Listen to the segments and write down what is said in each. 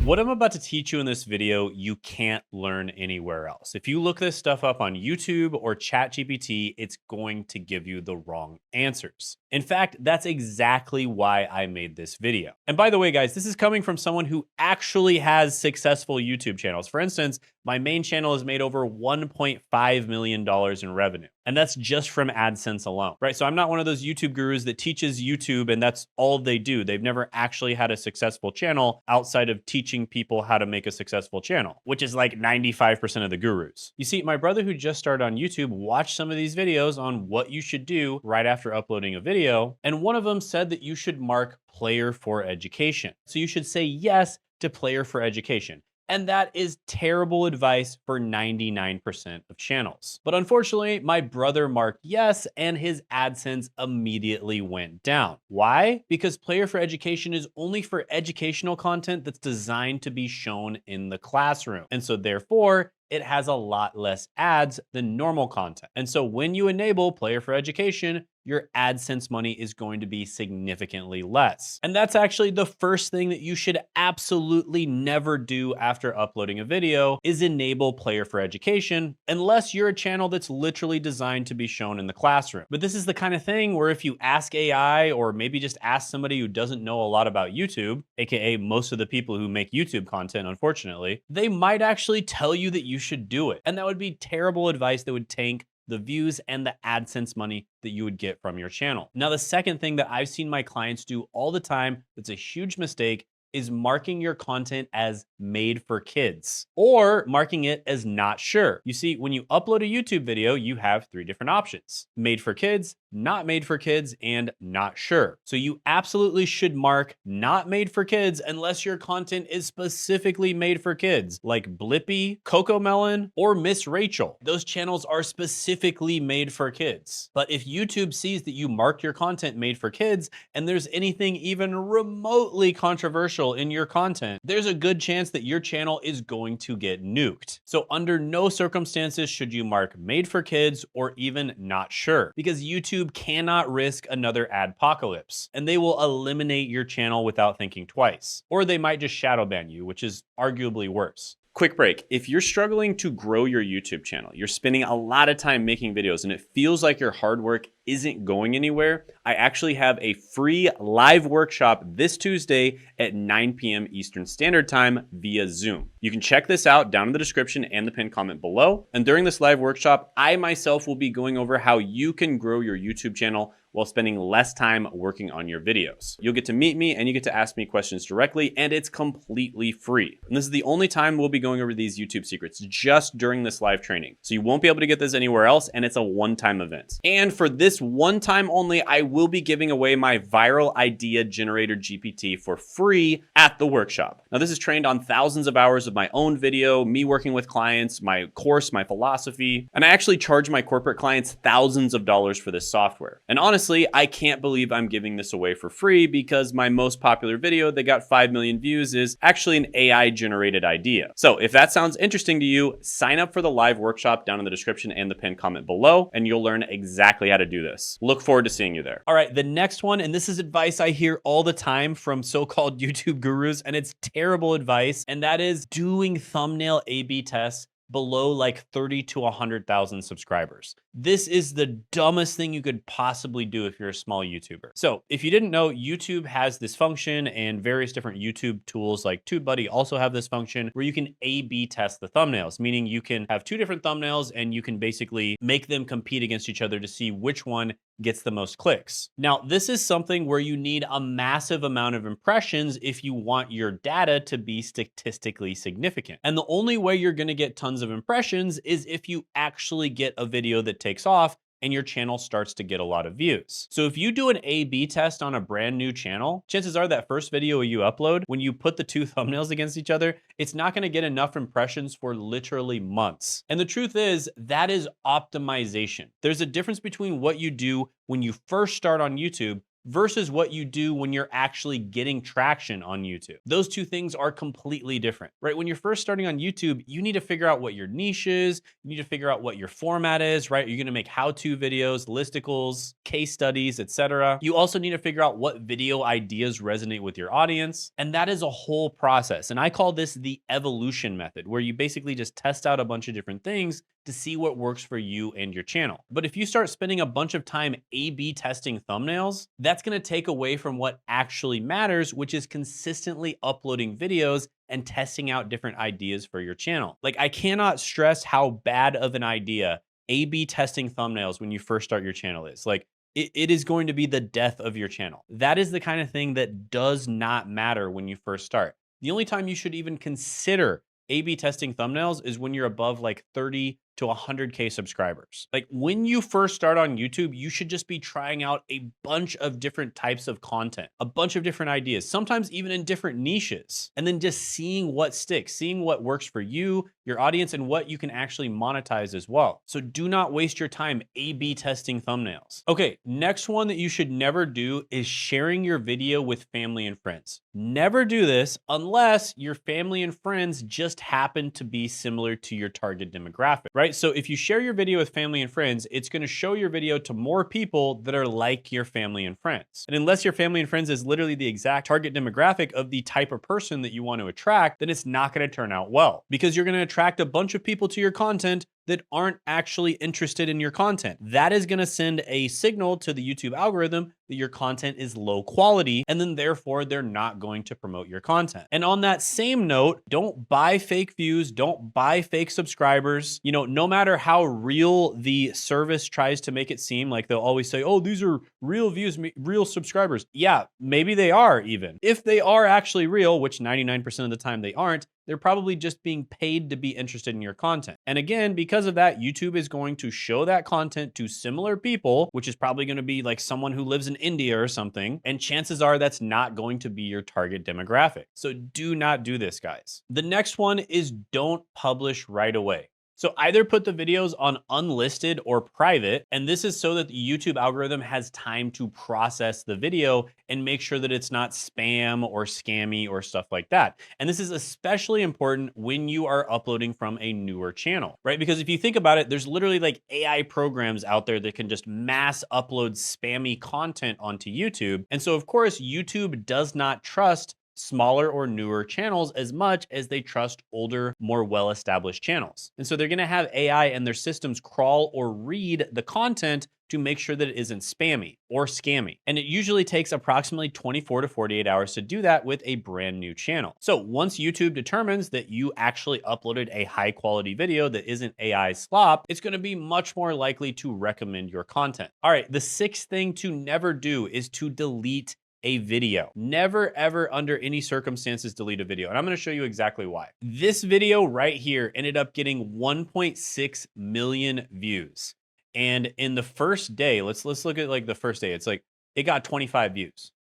What I'm about to teach you in this video, you can't learn anywhere else. If you look this stuff up on YouTube or ChatGPT, it's going to give you the wrong answers. In fact, that's exactly why I made this video. And by the way, guys, this is coming from someone who actually has successful YouTube channels. For instance, my main channel has made over $1.5 million in revenue. And that's just from AdSense alone, right? So I'm not one of those YouTube gurus that teaches YouTube and that's all they do. They've never actually had a successful channel outside of teaching people how to make a successful channel, which is like 95% of the gurus. You see, my brother who just started on YouTube watched some of these videos on what you should do right after uploading a video. And one of them said that you should mark player for education. So you should say yes to player for education. And that is terrible advice for 99% of channels. But unfortunately, my brother marked yes, and his AdSense immediately went down. Why? Because Player for Education is only for educational content that's designed to be shown in the classroom. And so therefore, it has a lot less ads than normal content. And so when you enable Player for Education, your AdSense money is going to be significantly less. And that's actually the first thing that you should absolutely never do after uploading a video is enable Player for Education, unless you're a channel that's literally designed to be shown in the classroom. But this is the kind of thing where if you ask AI or maybe just ask somebody who doesn't know a lot about YouTube, AKA most of the people who make YouTube content, unfortunately, they might actually tell you that you should do it. And that would be terrible advice that would tank the views and the AdSense money that you would get from your channel. Now, the second thing that I've seen my clients do all the time that's a huge mistake is marking your content as made for kids or marking it as not sure. You see, when you upload a YouTube video, you have three different options: made for kids, not made for kids, and not sure. So you absolutely should mark not made for kids unless your content is specifically made for kids, like Blippi, Coco Melon, or Miss Rachel. Those channels are specifically made for kids. But if YouTube sees that you marked your content made for kids and there's anything even remotely controversial in your content, there's a good chance that your channel is going to get nuked. So under no circumstances should you mark made for kids or even not sure, because YouTube cannot risk another adpocalypse and they will eliminate your channel without thinking twice. Or they might just shadow ban you, which is arguably worse. Quick break. If you're struggling to grow your YouTube channel, you're spending a lot of time making videos and it feels like your hard work isn't going anywhere, I actually have a free live workshop this Tuesday at 9 p.m. Eastern Standard Time via Zoom. You can check this out down in the description and the pinned comment below. And during this live workshop, I myself will be going over how you can grow your YouTube channel while spending less time working on your videos. You'll get to meet me and you get to ask me questions directly, and it's completely free. And this is the only time we'll be going over these YouTube secrets, just during this live training. So you won't be able to get this anywhere else, and it's a one-time event. And for this one time only, I will be giving away my viral idea generator GPT for free at the workshop. Now, this is trained on thousands of hours of my own video, me working with clients, my course, my philosophy, and I actually charge my corporate clients thousands of dollars for this software. And honestly, I can't believe I'm giving this away for free because my most popular video that got 5 million views is actually an AI generated idea. So if that sounds interesting to you, sign up for the live workshop down in the description and the pinned comment below, and you'll learn exactly how to do this. Look forward to seeing you there. All right, the next one, and this is advice I hear all the time from so-called YouTube gurus, and it's terrible advice, and that is doing thumbnail A/B tests below like 30 to 100,000 subscribers. This is the dumbest thing you could possibly do if you're a small YouTuber. So if you didn't know, YouTube has this function, and various different YouTube tools like TubeBuddy also have this function where you can A/B test the thumbnails, meaning you can have two different thumbnails and you can basically make them compete against each other to see which one gets the most clicks. Now, this is something where you need a massive amount of impressions if you want your data to be statistically significant. And the only way you're gonna get tons of impressions is if you actually get a video that takes off and your channel starts to get a lot of views. So if you do an A/B test on a brand new channel, chances are that first video you upload, when you put the two thumbnails against each other, it's not gonna get enough impressions for literally months. And the truth is, that is optimization. There's a difference between what you do when you first start on YouTube versus what you do when you're actually getting traction on YouTube. Those two things are completely different, right? When you're first starting on YouTube, you need to figure out what your niche is. You need to figure out what your format is, right? You're gonna make how-to videos, listicles, case studies, etc. You also need to figure out what video ideas resonate with your audience. And that is a whole process. And I call this the evolution method, where you basically just test out a bunch of different things to see what works for you and your channel. But if you start spending a bunch of time A/B testing thumbnails, that's gonna take away from what actually matters, which is consistently uploading videos and testing out different ideas for your channel. Like, I cannot stress how bad of an idea A/B testing thumbnails when you first start your channel is. Like, it is going to be the death of your channel. That is the kind of thing that does not matter when you first start. The only time you should even consider A/B testing thumbnails is when you're above like 30 to 100K subscribers. Like, when you first start on YouTube, you should just be trying out a bunch of different types of content, a bunch of different ideas, sometimes even in different niches, and then just seeing what sticks, seeing what works for you, your audience, and what you can actually monetize as well. So do not waste your time A/B testing thumbnails. Okay, next one that you should never do is sharing your video with family and friends. Never do this unless your family and friends just happen to be similar to your target demographic, right? So if you share your video with family and friends, it's gonna show your video to more people that are like your family and friends. And unless your family and friends is literally the exact target demographic of the type of person that you want to attract, then it's not gonna turn out well, because you're gonna attract a bunch of people to your content that aren't actually interested in your content. That is gonna send a signal to the YouTube algorithm that your content is low quality, and then therefore they're not going to promote your content. And on that same note, don't buy fake views, don't buy fake subscribers. You know, no matter how real the service tries to make it seem, like they'll always say, oh, these are real views, real subscribers. Yeah, maybe they are even. If they are actually real, which 99% of the time they aren't, they're probably just being paid to be interested in your content. And again, because of that, YouTube is going to show that content to similar people, which is probably going to be like someone who lives in India or something. And chances are that's not going to be your target demographic. So do not do this, guys. The next one is don't publish right away. So either put the videos on unlisted or private, and this is so that the YouTube algorithm has time to process the video and make sure that it's not spam or scammy or stuff like that. And this is especially important when you are uploading from a newer channel, right? Because if you think about it, there's literally like AI programs out there that can just mass upload spammy content onto YouTube. And so of course, YouTube does not trust smaller or newer channels as much as they trust older, more well-established channels. And so they're gonna have AI and their systems crawl or read the content to make sure that it isn't spammy or scammy. And it usually takes approximately 24 to 48 hours to do that with a brand new channel. So once YouTube determines that you actually uploaded a high quality video that isn't AI slop, it's gonna be much more likely to recommend your content. All right, the sixth thing to never do is to delete a video. Never, ever, under any circumstances, delete a video. And I'm gonna show you exactly why. This video right here ended up getting 1.6 million views. And in the first day, let's look at like the first day. It's like, it got 25 views.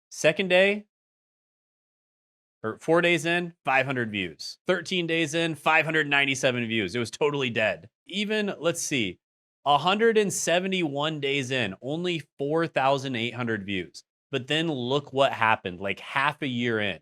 Second day, or 4 days in, 500 views. 13 days in, 597 views. It was totally dead. Even, let's see, 171 days in, only 4,800 views. But then look what happened, like half a year in,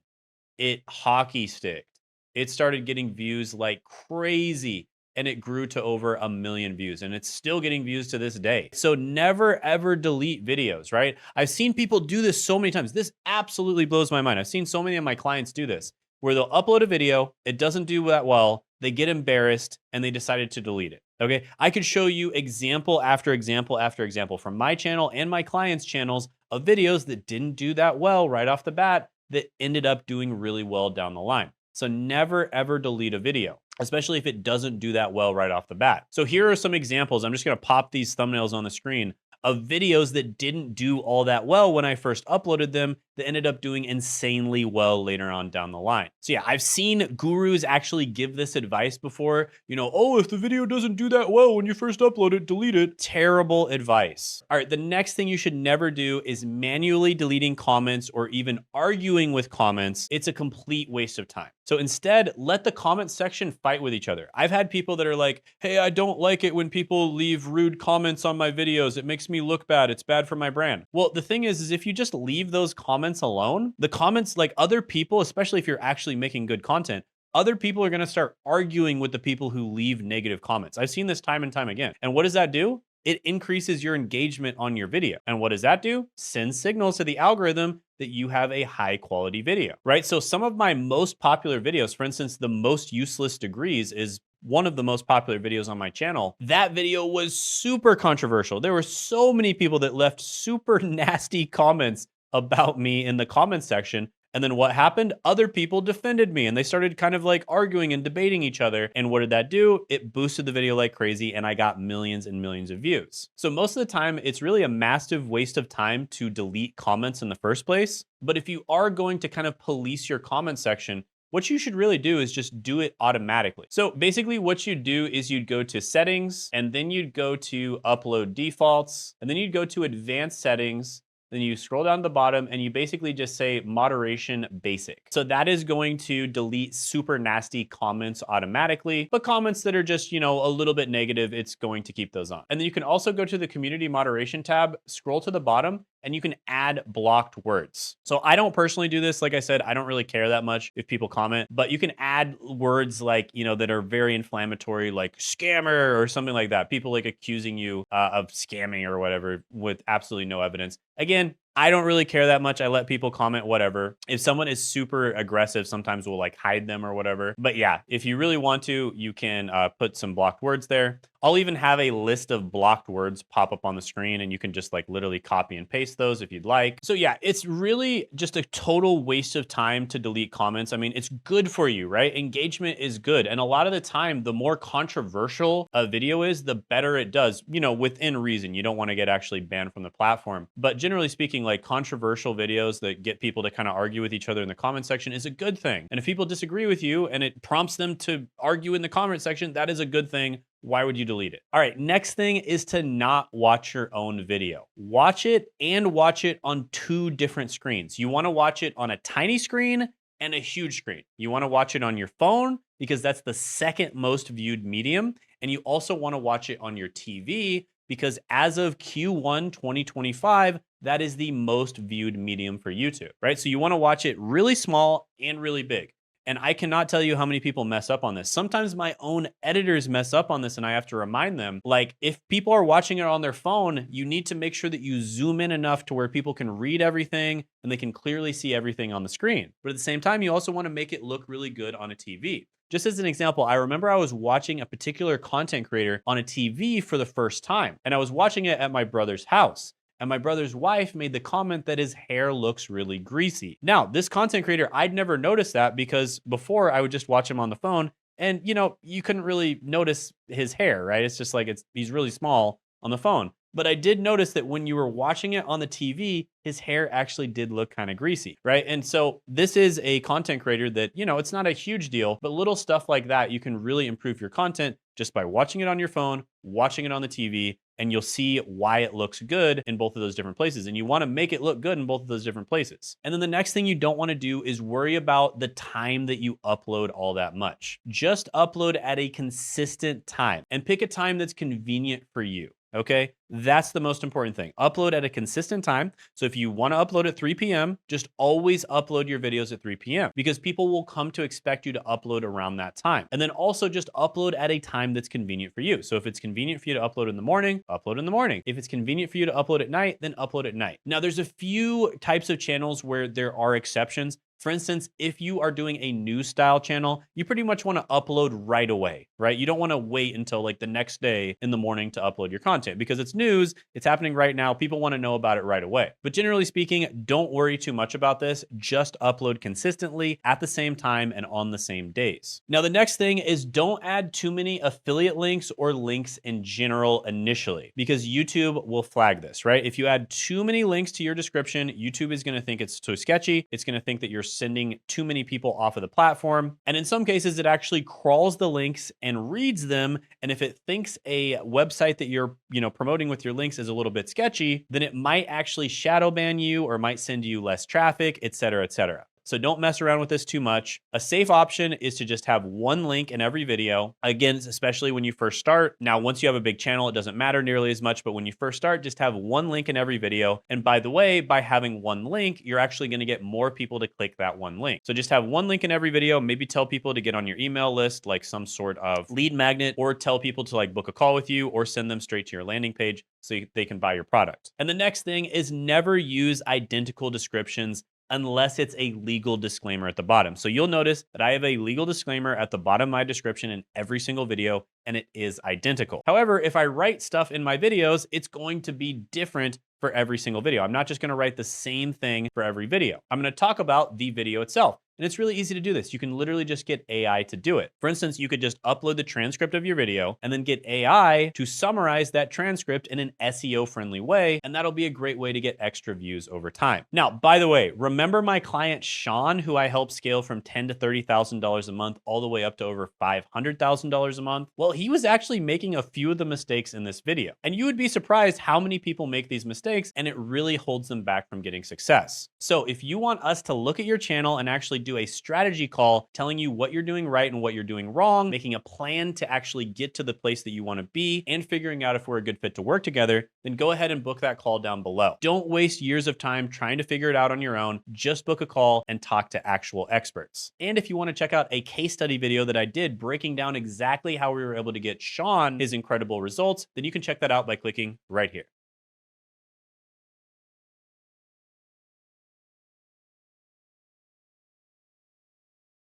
it hockey sticked. It started getting views like crazy, and it grew to over 1 million views, and it's still getting views to this day. So never ever delete videos, right? I've seen people do this so many times. This absolutely blows my mind. I've seen so many of my clients do this, where they'll upload a video, it doesn't do that well, they get embarrassed, and they decided to delete it. Okay, I could show you example after example after example from my channel and my clients' channels of videos that didn't do that well right off the bat that ended up doing really well down the line. So never ever delete a video, especially if it doesn't do that well right off the bat. So here are some examples. I'm just gonna pop these thumbnails on the screen of videos that didn't do all that well when I first uploaded them that ended up doing insanely well later on down the line. So yeah, I've seen gurus actually give this advice before, oh, if the video doesn't do that well when you first upload it, delete it. Terrible advice. All right, the next thing you should never do is manually deleting comments or even arguing with comments. It's a complete waste of time. So instead, let the comment section fight with each other. I've had people that are like, hey, I don't like it when people leave rude comments on my videos. It makes me look bad. It's bad for my brand. Well, the thing is if you just leave those comments alone, the comments, like other people, especially if you're actually making good content, other people are going to start arguing with the people who leave negative comments. I've seen this time and time again. And what does that do? It increases your engagement on your video. And what does that do? Send signals to the algorithm that you have a high quality video, right? So some of my most popular videos, for instance, the most useless degrees is one of the most popular videos on my channel. That video was super controversial. There were so many people that left super nasty comments about me in the comment section. And then what happened? Other people defended me and they started kind of like arguing and debating each other. And what did that do? It boosted the video like crazy and I got millions and millions of views. So most of the time, it's really a massive waste of time to delete comments in the first place. But if you are going to kind of police your comment section, what you should really do is just do it automatically. So basically what you'd do is you'd go to settings and then you'd go to upload defaults and then you'd go to advanced settings. Then you scroll down to the bottom and you basically just say moderation basic. So that is going to delete super nasty comments automatically, but comments that are just, a little bit negative, it's going to keep those on. And then you can also go to the community moderation tab, scroll to the bottom, and you can add blocked words. So I don't personally do this. Like I said, I don't really care that much if people comment, but you can add words like, that are very inflammatory, like scammer or something like that. People like accusing you of scamming or whatever with absolutely no evidence. Again, I don't really care that much. I let people comment whatever. If someone is super aggressive, sometimes we'll like hide them or whatever. But yeah, if you really want to, you can put some blocked words there. I'll even have a list of blocked words pop up on the screen and you can just like literally copy and paste those if you'd like. So yeah, it's really just a total waste of time to delete comments. I mean, it's good for you, right? Engagement is good. And a lot of the time, the more controversial a video is, the better it does, within reason. You don't want to get actually banned from the platform. But generally speaking, like controversial videos that get people to kind of argue with each other in the comment section is a good thing. And if people disagree with you and it prompts them to argue in the comment section, that is a good thing. Why would you delete it? All right, next thing is to not watch your own video. Watch it on two different screens. You wanna watch it on a tiny screen and a huge screen. You wanna watch it on your phone because that's the second most viewed medium. And you also wanna watch it on your TV because as of Q1 2025, that is the most viewed medium for YouTube, right? So you wanna watch it really small and really big. And I cannot tell you how many people mess up on this. Sometimes my own editors mess up on this and I have to remind them, like if people are watching it on their phone, you need to make sure that you zoom in enough to where people can read everything and they can clearly see everything on the screen. But at the same time, you also want to make it look really good on a TV. Just as an example, I remember I was watching a particular content creator on a TV for the first time, and I was watching it at my brother's house. And my brother's wife made the comment that his hair looks really greasy. Now, this content creator, I'd never noticed that because before I would just watch him on the phone and, you couldn't really notice his hair, right? It's just like he's really small on the phone. But I did notice that when you were watching it on the TV, his hair actually did look kind of greasy, right? And so this is a content creator that, it's not a huge deal, but little stuff like that, you can really improve your content just by watching it on your phone, watching it on the TV, and you'll see why it looks good in both of those different places. And you want to make it look good in both of those different places. And then the next thing you don't want to do is worry about the time that you upload all that much. Just upload at a consistent time and pick a time that's convenient for you. Okay, that's the most important thing. Upload at a consistent time. So if you want to upload at 3 p.m., just always upload your videos at 3 p.m. because people will come to expect you to upload around that time. And then also just upload at a time that's convenient for you. So if it's convenient for you to upload in the morning, upload in the morning. If it's convenient for you to upload at night, then upload at night. Now there's a few types of channels where there are exceptions. For instance, if you are doing a news style channel, you pretty much want to upload right away, right? You don't want to wait until like the next day in the morning to upload your content because it's news, it's happening right now. People want to know about it right away. But generally speaking, don't worry too much about this. Just upload consistently at the same time and on the same days. Now, the next thing is don't add too many affiliate links or links in general initially because YouTube will flag this, right? If you add too many links to your description, YouTube is going to think it's too sketchy. It's going to think that you're sending too many people off of the platform. And in some cases, it actually crawls the links and reads them. And if it thinks a website that you're, promoting with your links is a little bit sketchy, then it might actually shadow ban you or might send you less traffic, et cetera, et cetera. So don't mess around with this too much. A safe option is to just have one link in every video. Again, especially when you first start. Now, once you have a big channel, it doesn't matter nearly as much, but when you first start, just have one link in every video. And by the way, by having one link, you're actually going to get more people to click that one link. So just have one link in every video, maybe tell people to get on your email list, like some sort of lead magnet, or tell people to like book a call with you or send them straight to your landing page so they can buy your product. And the next thing is never use identical descriptions unless it's a legal disclaimer at the bottom. So you'll notice that I have a legal disclaimer at the bottom of my description in every single video, and it is identical. However, if I write stuff in my videos, it's going to be different for every single video. I'm not just gonna write the same thing for every video. I'm gonna talk about the video itself. And it's really easy to do this. You can literally just get AI to do it. For instance, you could just upload the transcript of your video and then get AI to summarize that transcript in an SEO-friendly way, and that'll be a great way to get extra views over time. Now, by the way, remember my client Sean, who I helped scale from $10,000 to $30,000 a month all the way up to over $500,000 a month? Well, he was actually making a few of the mistakes in this video. And you would be surprised how many people make these mistakes, and it really holds them back from getting success. So if you want us to look at your channel and actually do a strategy call telling you what you're doing right and what you're doing wrong, making a plan to actually get to the place that you want to be, and figuring out if we're a good fit to work together, then go ahead and book that call down below. Don't waste years of time trying to figure it out on your own. Just book a call and talk to actual experts. And if you want to check out a case study video that I did breaking down exactly how we were able to get Sean his incredible results, then you can check that out by clicking right here.